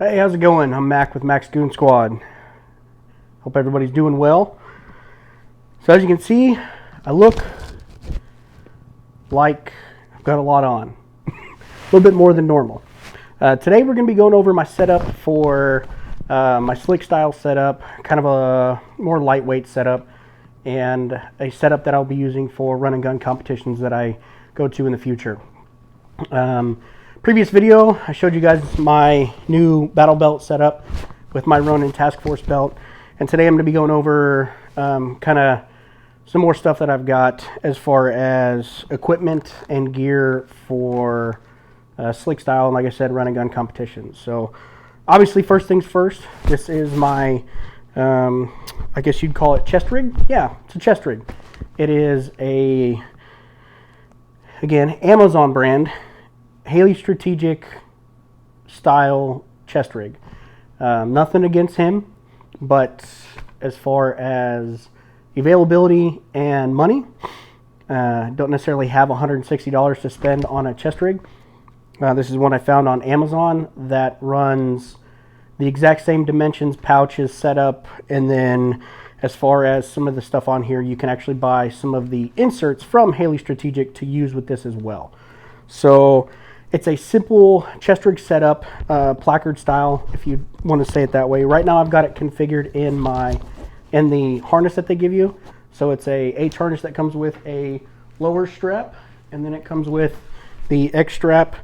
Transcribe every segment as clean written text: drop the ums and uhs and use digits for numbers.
Hey, how's it going? I'm Mac with Mac's Goon Squad. Hope everybody's doing well. So as you can see, I look like I've got a lot on. A little bit more than normal. Today we're going to be going over my setup for my slick style setup, kind of a more lightweight setup, and a setup that I'll be using for run and gun competitions that I go to in the future. Previous video, I showed you guys my new battle belt setup with my Ronin Task Force belt, and today I'm going to be going over kind of some more stuff that I've got as far as equipment and gear for slick style and, like I said, run and gun competitions. So obviously, first things first, this is my I guess you'd call it chest rig. Yeah, it's a chest rig. It is a, again, Amazon brand Haley Strategic style chest rig. Nothing against him, but as far as availability and money, don't necessarily have $160 to spend on a chest rig. This is one I found on Amazon that runs the exact same dimensions, pouches, setup, and then as far as some of the stuff on here, you can actually buy some of the inserts from Haley Strategic to use with this as well. So it's a simple chest rig setup, placard style, if you want to say it that way. Right now I've got it configured in the harness that they give you. So it's a H harness that comes with a lower strap, and then it comes with the X strap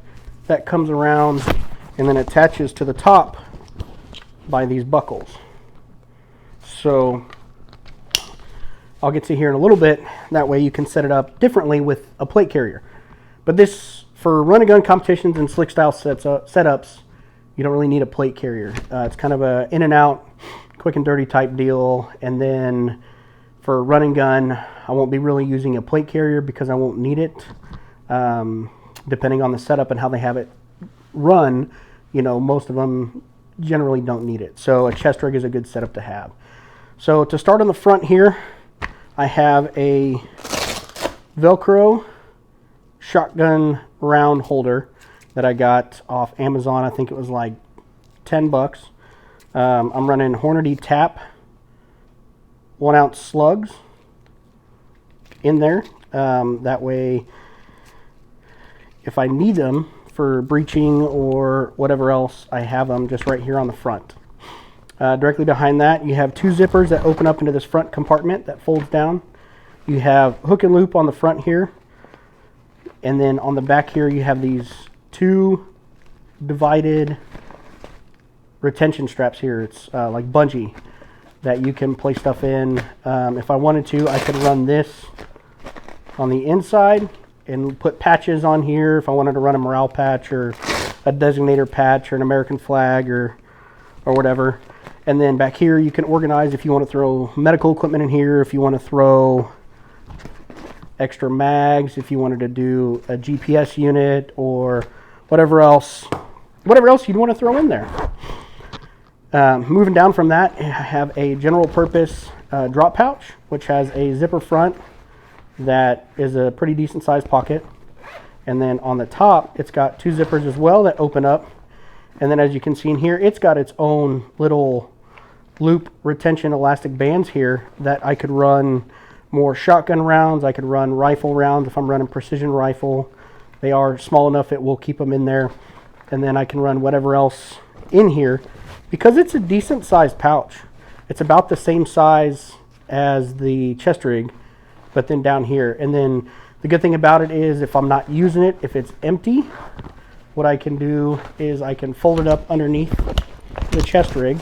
that comes around and then attaches to the top by these buckles. So I'll get to here in a little bit. That way you can set it up differently with a plate carrier. But this, for run and gun competitions and slick style setups, you don't really need a plate carrier. It's kind of a in and out, quick and dirty type deal. And then for run and gun, I won't be really using a plate carrier because I won't need it. Depending on the setup and how they have it run, you know, most of them generally don't need it. So a chest rig is a good setup to have. So to start on the front here, I have a Velcro shotgun round holder that I got off Amazon. I think it was like 10 bucks. I'm running Hornady Tap 1 ounce slugs in there. That way, if I need them for breaching or whatever else, I have them just right here on the front. Directly behind that, you have 2 zippers that open up into this front compartment that folds down. You have hook and loop on the front here. And then on the back here, you have these 2 divided retention straps here. It's like bungee that you can place stuff in. If I wanted to, I could run this on the inside and put patches on here if I wanted to run a morale patch or a designator patch or an American flag or whatever. And then back here, you can organize if you want to throw medical equipment in here, if you want to throw extra mags, if you wanted to do a GPS unit or whatever else you'd want to throw in there. Moving down from that, I have a general purpose drop pouch, which has a zipper front that is a pretty decent sized pocket. And then on the top, it's got 2 zippers as well that open up. And then as you can see in here, it's got its own little loop retention elastic bands here that I could run more shotgun rounds. I could run rifle rounds if I'm running precision rifle. They are small enough it will keep them in there. And then I can run whatever else in here because it's a decent sized pouch. It's about the same size as the chest rig, but then down here. And then the good thing about it is if I'm not using it, if it's empty, what I can do is I can fold it up underneath the chest rig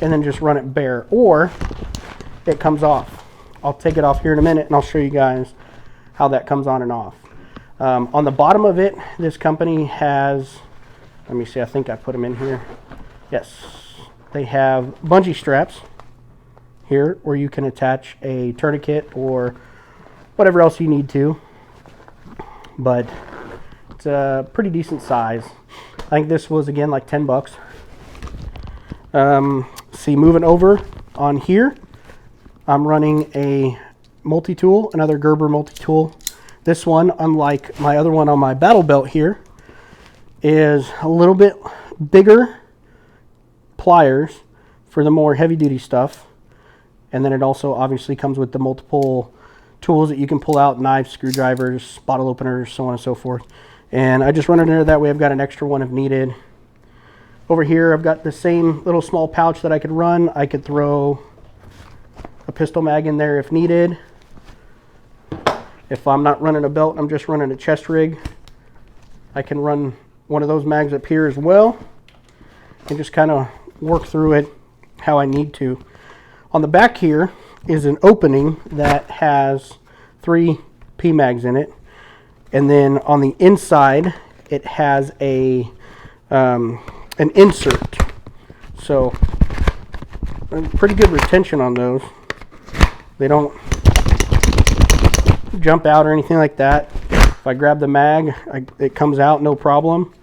and then just run it bare, or it comes off. I'll take it off here in a minute and I'll show you guys how that comes on and off. On the bottom of it, this company has, let me see, I think I put them in here. Yes, they have bungee straps here where you can attach a tourniquet or whatever else you need to, but it's a pretty decent size. I think this was, again, like 10 bucks. See, moving over on here, I'm running a multi-tool, another Gerber multi-tool. This one, unlike my other one on my battle belt here, is a little bit bigger pliers for the more heavy duty stuff. And then it also obviously comes with the multiple tools that you can pull out: knives, screwdrivers, bottle openers, so on and so forth. And I just run it in there, that way I've got an extra one if needed. Over here I've got the same little small pouch that I could run. I could throw a pistol mag in there if needed. If I'm not running a belt, I'm just running a chest rig, I can run one of those mags up here as well and just kind of work through it how I need to. On the back here is an opening that has 3 PMags in it, and then on the inside it has a an insert. So pretty good retention on those. They don't jump out or anything like that. If I grab the mag, it comes out no problem,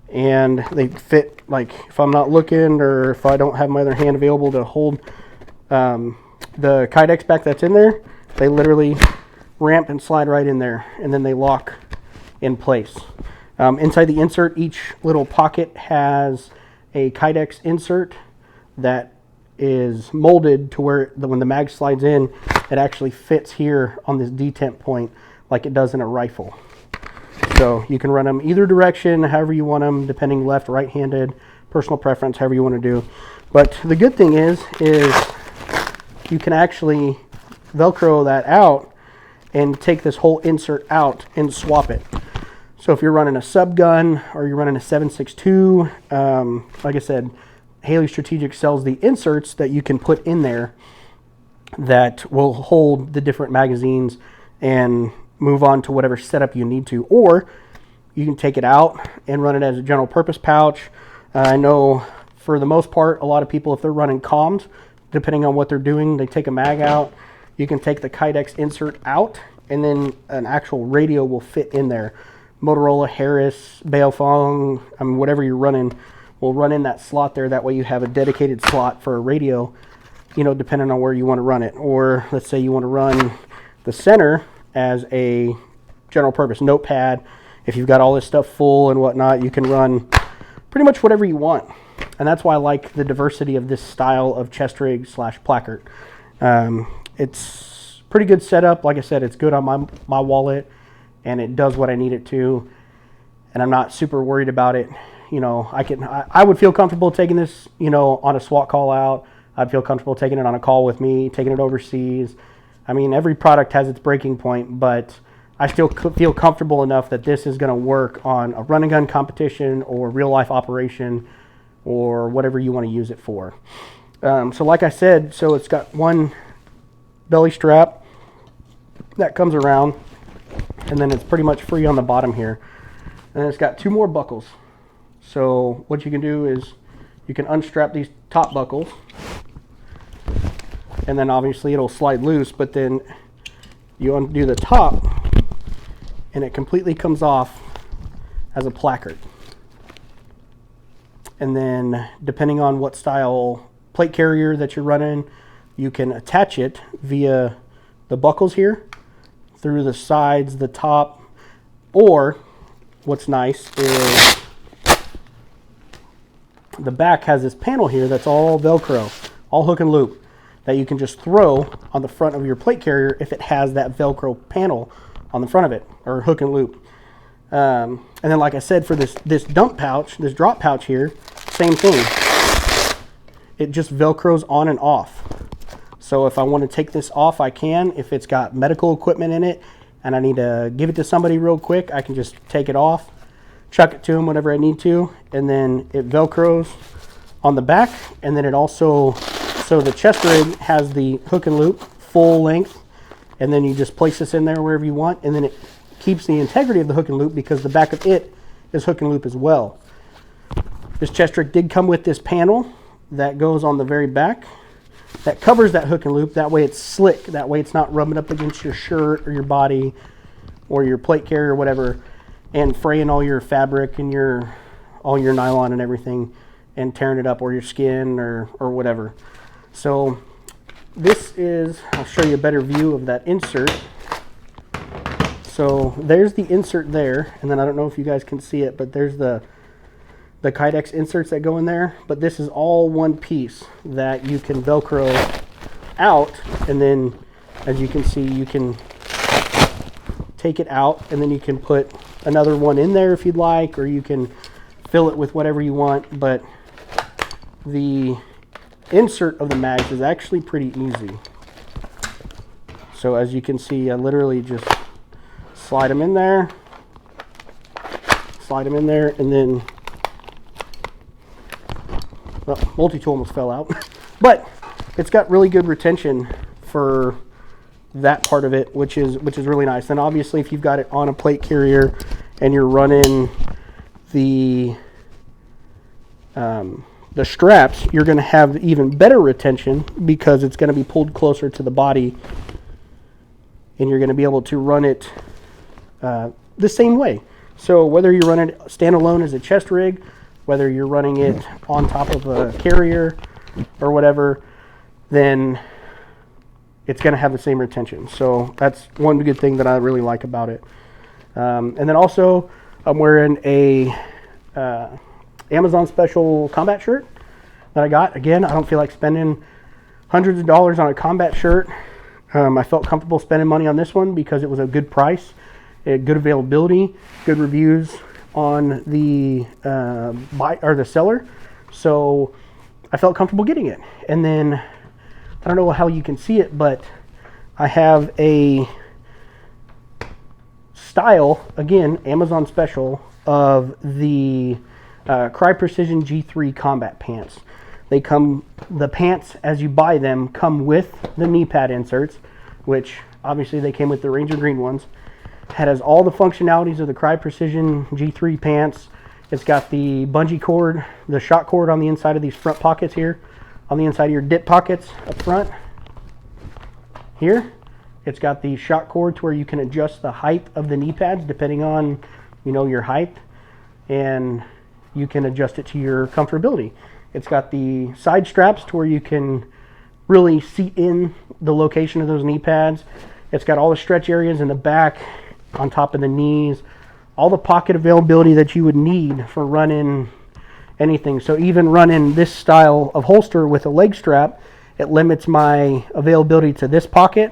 and they fit, like if I'm not looking or if I don't have my other hand available to hold the Kydex back that's in there, they literally ramp and slide right in there, and then they lock in place. Inside the insert, each little pocket has a Kydex insert that is molded to where when the mag slides in, it actually fits here on this detent point like it does in a rifle. So you can run them either direction, however you want them, depending left, right-handed, personal preference, however you want to do. But the good thing is you can actually Velcro that out and take this whole insert out and swap it. So if you're running a sub gun or you're running a 7.62, like I said, Haley Strategic sells the inserts that you can put in there that will hold the different magazines and move on to whatever setup you need to. Or you can take it out and run it as a general purpose pouch. I know for the most part, a lot of people, if they're running comms, depending on what they're doing, they take a mag out. You can take the Kydex insert out, and then an actual radio will fit in there. Motorola, Harris, Baofeng, I mean, whatever you're running will run in that slot there. That way you have a dedicated slot for a radio, you know, depending on where you want to run it. Or let's say you want to run the center as a general purpose notepad. If you've got all this stuff full and whatnot, you can run pretty much whatever you want. And that's why I like the diversity of this style of chest rig / placard. It's pretty good setup. Like I said, it's good on my wallet, and it does what I need it to. And I'm not super worried about it. You know, I would feel comfortable taking this, you know, on a SWAT call out. I'd feel comfortable taking it on a call with me, taking it overseas. I mean, every product has its breaking point, but I still feel comfortable enough that this is going to work on a run and gun competition or real life operation or whatever you want to use it for. So like I said, so it's got one belly strap that comes around, and then it's pretty much free on the bottom here. And it's got 2 more buckles. So what you can do is you can unstrap these top buckles, and then obviously it'll slide loose, but then you undo the top and it completely comes off as a placard. And then depending on what style plate carrier that you're running, you can attach it via the buckles here, through the sides, the top, or what's nice is the back has this panel here that's all Velcro, all hook and loop, that you can just throw on the front of your plate carrier if it has that Velcro panel on the front of it, or hook and loop. And then like I said, for this dump pouch, this drop pouch here, same thing. It just Velcros on and off. So if I want to take this off, I can. If it's got medical equipment in it and I need to give it to somebody real quick, I can just take it off, chuck it to them whenever I need to, and then it Velcros on the back. And then it also, so the chest rig has the hook and loop full length, and then you just place this in there wherever you want, and then it keeps the integrity of the hook and loop because the back of it is hook and loop as well. This chest rig did come with this panel that goes on the very back that covers that hook and loop. That way it's slick. That way it's not rubbing up against your shirt or your body or your plate carrier or whatever and fraying all your fabric and all your nylon and everything and tearing it up, or your skin or whatever. So this is, I'll show you a better view of that insert. So there's the insert there, and then I don't know if you guys can see it, but there's the the Kydex inserts that go in there, but this is all one piece that you can Velcro out, and then as you can see, you can take it out and then you can put another one in there if you'd like, or you can fill it with whatever you want. But the insert of the mags is actually pretty easy. So as you can see, I literally just slide them in there, and then, well, multi-tool almost fell out. But it's got really good retention for that part of it, which is really nice. And obviously, if you've got it on a plate carrier and you're running the straps, you're going to have even better retention because it's going to be pulled closer to the body, and you're going to be able to run it the same way. So whether you run it standalone as a chest rig, whether you're running it on top of a carrier or whatever, then it's going to have the same retention. So that's one good thing that I really like about it. And then also, I'm wearing a Amazon special combat shirt that I got. Again, I don't feel like spending hundreds of dollars on a combat shirt. I felt comfortable spending money on this one because it was a good price, good availability, good reviews on the the seller. So I felt comfortable getting it. And then I don't know how you can see it, but I have a style, again, Amazon special, of the Crye Precision G3 combat pants. They come, the pants as you buy them come with the knee pad inserts, which obviously they came with the Ranger Green ones. It has all the functionalities of the Crye Precision G3 pants. It's got the bungee cord, the shot cord on the inside of these front pockets here, on the inside of your dip pockets up front here. It's got the shot cord to where you can adjust the height of the knee pads depending on, you know, your height, and you can adjust it to your comfortability. It's got the side straps to where you can really seat in the location of those knee pads. It's got all the stretch areas in the back, on top of the knees, all the pocket availability that you would need for running anything. So even running this style of holster with a leg strap, it limits my availability to this pocket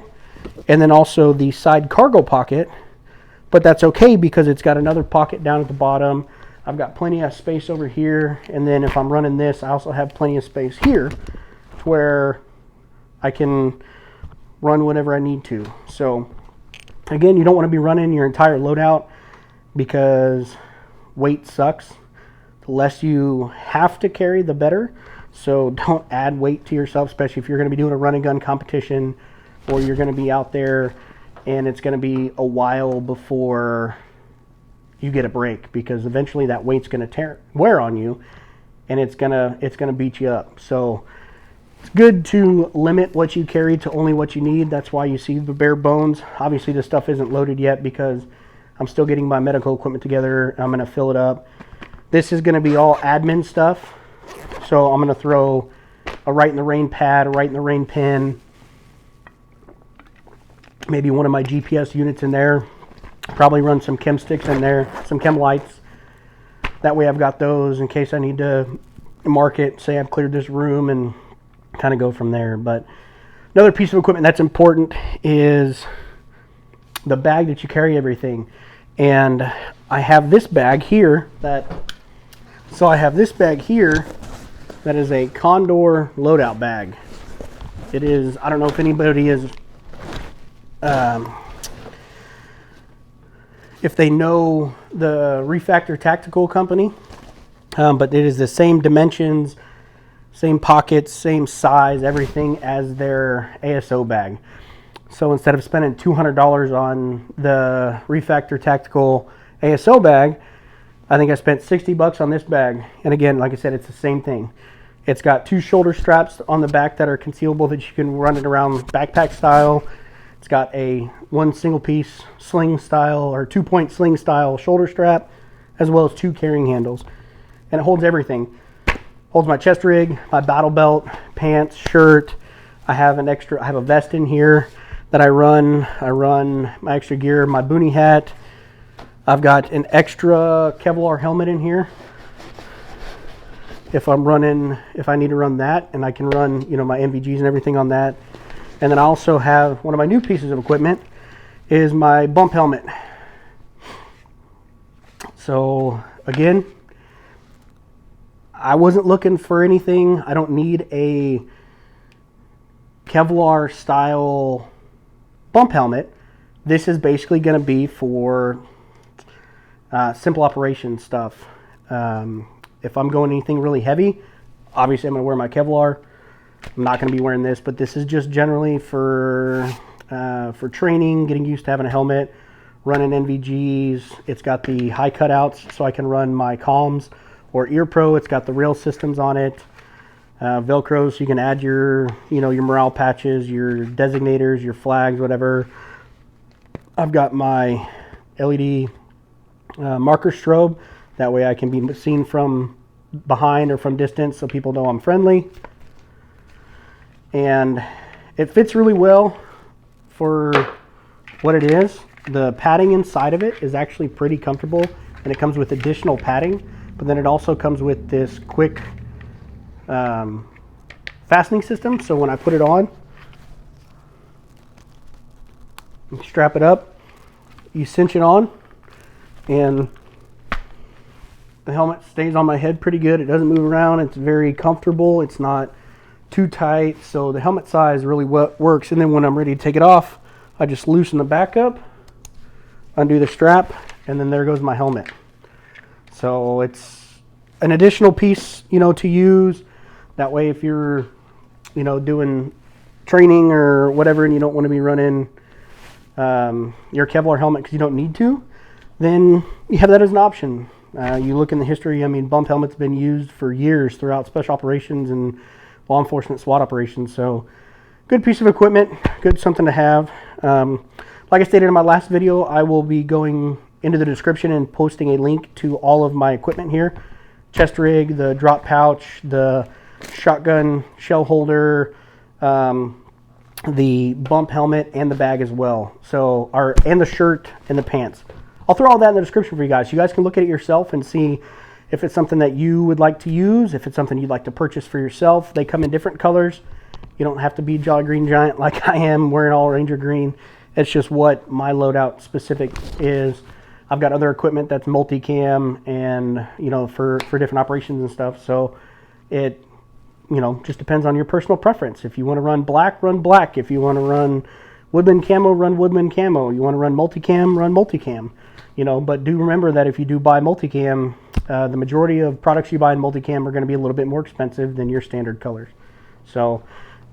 and then also the side cargo pocket. But that's okay because it's got another pocket down at the bottom. I've got plenty of space over here, and then if I'm running this, I also have plenty of space here to where I can run whenever I need to. So again, you don't want to be running your entire loadout because weight sucks. The less you have to carry, the better. So don't add weight to yourself, especially if you're going to be doing a run and gun competition, or you're going to be out there and it's going to be a while before you get a break, because eventually that weight's going to wear on you, and it's gonna beat you up. So it's good to limit what you carry to only what you need. That's why you see the bare bones. Obviously this stuff isn't loaded yet because I'm still getting my medical equipment together. I'm going to fill it up. This is going to be all admin stuff. So I'm going to throw a Right in the Rain pad, a Right in the Rain pin, maybe one of my GPS units in there. Probably run some chem sticks in there, some chem lights. That way I've got those in case I need to mark it, say I've cleared this room, and kind of go from there. But another piece of equipment that's important is the bag that you carry everything. And I have this bag here that is a Condor loadout bag. It is, I don't know if anybody is if they know the Refactor Tactical Company, but it is the same dimensions, same pockets, same size, everything as their ASO bag. So instead of spending $200 on the Refactor Tactical ASO bag, I think I spent $60 on this bag. And again, like I said, it's the same thing. It's got two shoulder straps on the back that are concealable that you can run it around backpack style. It's got a one single piece sling style or 2-point sling style shoulder strap, as well as two carrying handles. And it holds everything. Holds my chest rig, my battle belt, pants, shirt. I have a vest in here that I run. I run my extra gear, my boonie hat. I've got an extra Kevlar helmet in here if I need to run that, and I can run, you know, my NVGs and everything on that. And then I also have one of my new pieces of equipment is my bump helmet. So again, I wasn't looking for anything. I don't need a Kevlar style bump helmet. This is basically going to be for simple operation stuff. If I'm going anything really heavy, obviously I'm going to wear my Kevlar. I'm not going to be wearing this, but this is just generally for training, getting used to having a helmet, running NVGs. It's got the high cutouts so I can run my comms or ear pro. It's got the rail systems on it, Velcro, so you can add your, you know, your morale patches, your designators, your flags, whatever. I've got my LED marker strobe. That way I can be seen from behind or from distance so people know I'm friendly. And it fits really well for what it is. The padding inside of it is actually pretty comfortable, and it comes with additional padding, but then it also comes with this quick fastening system. So when I put it on, you strap it up, you cinch it on, and the helmet stays on my head pretty good. It doesn't move around. It's very comfortable. It's not too tight. So the helmet size really works. And then when I'm ready to take it off, I just loosen the back up, undo the strap, and then there goes my helmet. So it's an additional piece, you know, to use. That way if you're, you know, doing training or whatever and you don't want to be running your Kevlar helmet because you don't need to, then you have that as an option. You look in the history, I mean, bump helmets have been used for years throughout special operations and law enforcement SWAT operations. So good piece of equipment, good something to have. Like I stated in my last video, I will be going into the description and posting a link to all of my equipment here. Chest rig, the drop pouch, the shotgun shell holder, the bump helmet, and the bag as well. So, and the shirt and the pants. I'll throw all that in the description for you guys. You guys can look at it yourself and see if it's something that you would like to use, if it's something you'd like to purchase for yourself. They come in different colors. You don't have to be Jolly Green Giant like I am, wearing all Ranger green. It's just what my loadout specific is. I've got other equipment that's multicam and, you know, for different operations and stuff. So it, you know, just depends on your personal preference. If you want to run black, run black. If you want to run Woodman camo, run Woodman camo. You want to run multicam, run multicam. You know, but do remember that if you do buy multicam, the majority of products you buy in multicam are going to be a little bit more expensive than your standard colors. So,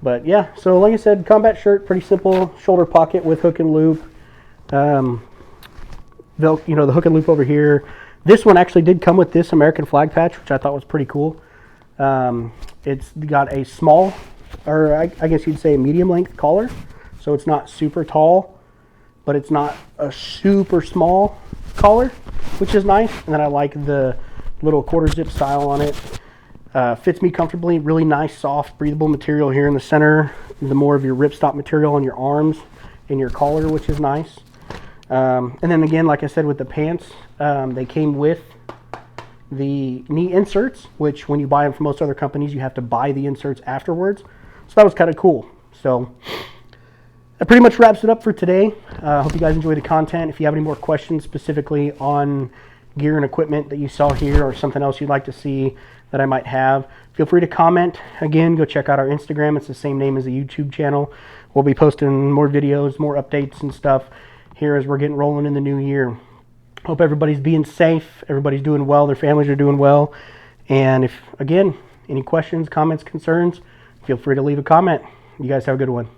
but yeah, so like I said, combat shirt, pretty simple, shoulder pocket with hook and loop. You know, the hook and loop over here. This one actually did come with this American flag patch, which I thought was pretty cool. It's got a small, or I guess you'd say a medium length collar. So it's not super tall, but it's not a super small collar, which is nice. And then I like the little quarter zip style on it. Fits me comfortably, really nice, soft, breathable material here in the center. The more of your ripstop material on your arms and your collar, which is nice. And then again, like I said, with the pants, they came with the knee inserts, which when you buy them from most other companies, you have to buy the inserts afterwards. So that was kind of cool. So that pretty much wraps it up for today. I hope you guys enjoyed the content. If you have any more questions specifically on gear and equipment that you saw here or something else you'd like to see that I might have, feel free to comment. Again, go check out our Instagram. It's the same name as the YouTube channel. We'll be posting more videos, more updates and stuff here as we're getting rolling in the new year. Hope everybody's being safe, everybody's doing well, their families are doing well. And if, again, any questions, comments, concerns, feel free to leave a comment. You guys have a good one.